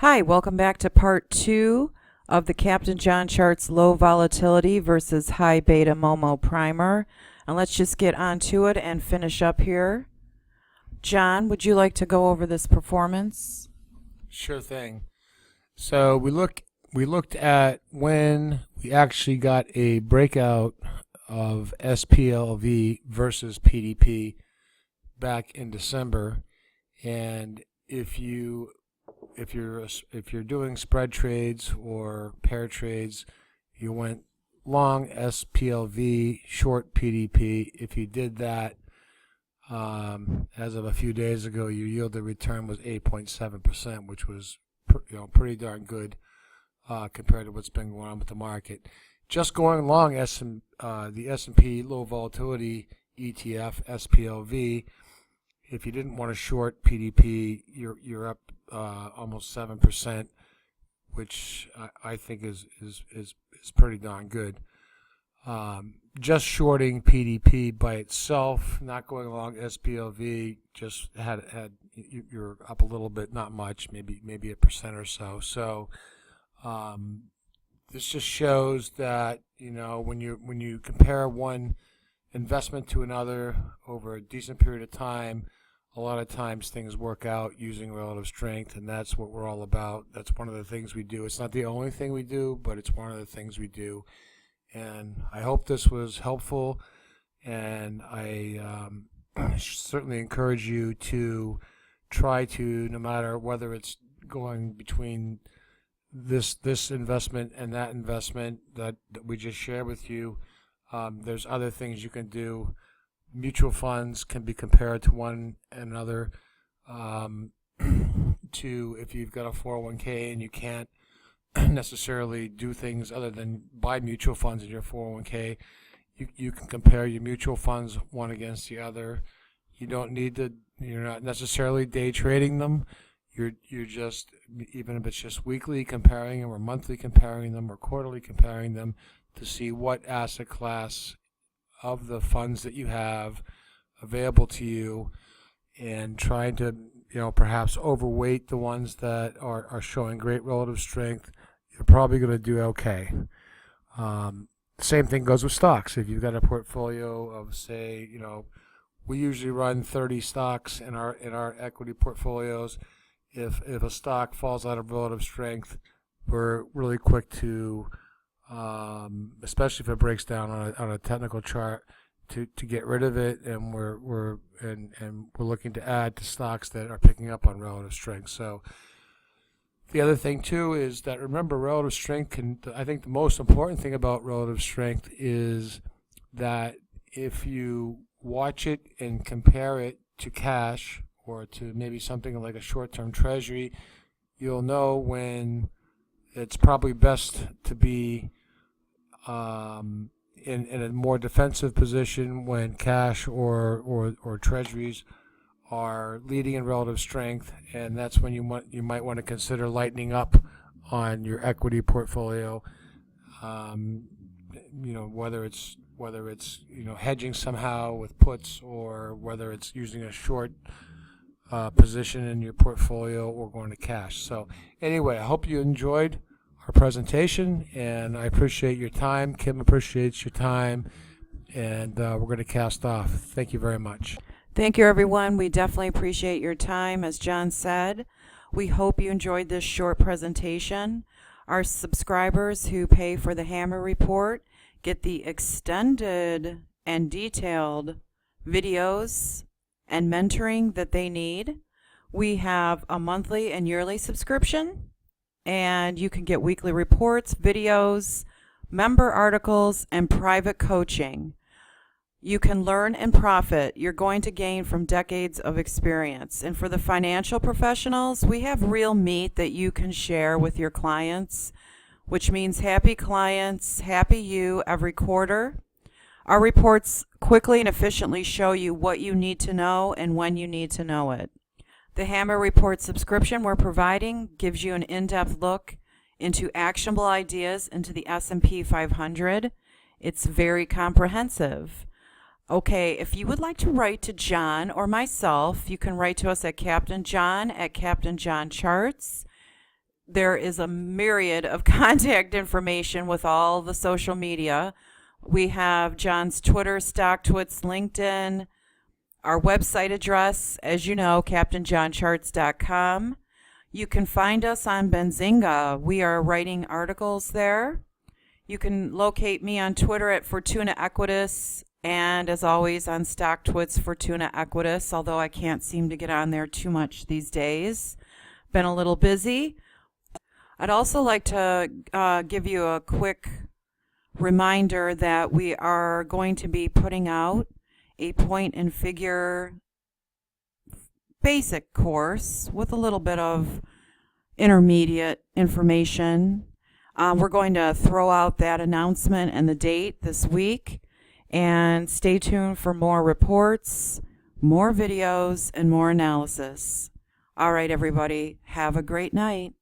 Hi, welcome back to part 2 of the Captain John Charts low volatility versus high beta Momo primer. And let's just get on to it and finish up here. John, would you like to go over this performance? Sure thing. So we looked at when we actually got a breakout of SPLV versus PDP back in December, and if you're doing spread trades or pair trades, you went long SPLV, short PDP. If you did that, as of a few days ago, your yielded return was 8.7%, which was pretty darn good compared to what's been going on with the market. Just going long the S&P low volatility ETF SPLV, if you didn't want to short PDP, you're up almost 7%, which I think is pretty darn good. Just shorting PDP by itself, not going along SPLV, just you're up a little bit, not much, maybe 1% or so. So this just shows that when you compare one investment to another over a decent period of time, a lot of times things work out using relative strength, and that's what we're all about. That's one of the things we do. It's not the only thing we do, but it's one of the things we do. And I hope this was helpful, and I certainly encourage you to try to, no matter whether it's going between this investment and that investment that we just shared with you, there's other things you can do. Mutual funds can be compared to one another. To if you've got a 401k and you can't necessarily do things other than buy mutual funds in your 401k, you can compare your mutual funds one against the other. You're not necessarily day trading them. You're just, even if it's just weekly comparing them or monthly comparing them or quarterly comparing them to see what asset class of the funds that you have available to you, and trying to perhaps overweight the ones that are showing great relative strength. You're probably going to do okay. Same thing goes with stocks. If you've got a portfolio of, say, we usually run 30 stocks in our equity portfolios. If a stock falls out of relative strength, we're really quick to, especially if it breaks down on a technical chart, to get rid of it, and we're looking to add to stocks that are picking up on relative strength. So the other thing too is that, remember, relative strength I think the most important thing about relative strength is that if you watch it and compare it to cash or to maybe something like a short-term treasury, you'll know when it's probably best to be in a more defensive position when cash or treasuries are leading in relative strength, and that's when you might want to consider lightening up on your equity portfolio. Whether it's hedging somehow with puts, or whether it's using a short position in your portfolio or going to cash. So anyway, I hope you enjoyed our presentation, and I appreciate your time. Kim appreciates your time, and we're going to cast off. Thank you very much. Thank you, everyone. We definitely appreciate your time, as John said. We hope you enjoyed this short presentation. Our subscribers who pay for the Hammer Report get the extended and detailed videos and mentoring that they need. We have a monthly and yearly subscription, and you can get weekly reports, videos, member articles, and private coaching. You can learn and profit. You're going to gain from decades of experience. And for the financial professionals, we have real meat that you can share with your clients, which means happy clients, happy you every quarter. Our reports quickly and efficiently show you what you need to know and when you need to know it. The Hammer Report subscription we're providing gives you an in-depth look into actionable ideas into the S&P 500. It's very comprehensive. Okay, if you would like to write to John or myself, you can write to us at Captain John at Captain John Charts. there is a myriad of contact information with all the social media. We have John's Twitter, StockTwits, LinkedIn, our website address, as you know, CaptainJohnCharts.com. You can find us on Benzinga. We are writing articles there. You can locate me on Twitter at Fortuna Equitas, and as always on StockTwits Fortuna Equitas, although I can't seem to get on there too much these days. Been a little busy. I'd also like to give you a quick reminder that we are going to be putting out a point and figure basic course with a little bit of intermediate information. We're going to throw out that announcement and the date this week, and stay tuned for more reports, more videos, and more analysis. All right, everybody, have a great night.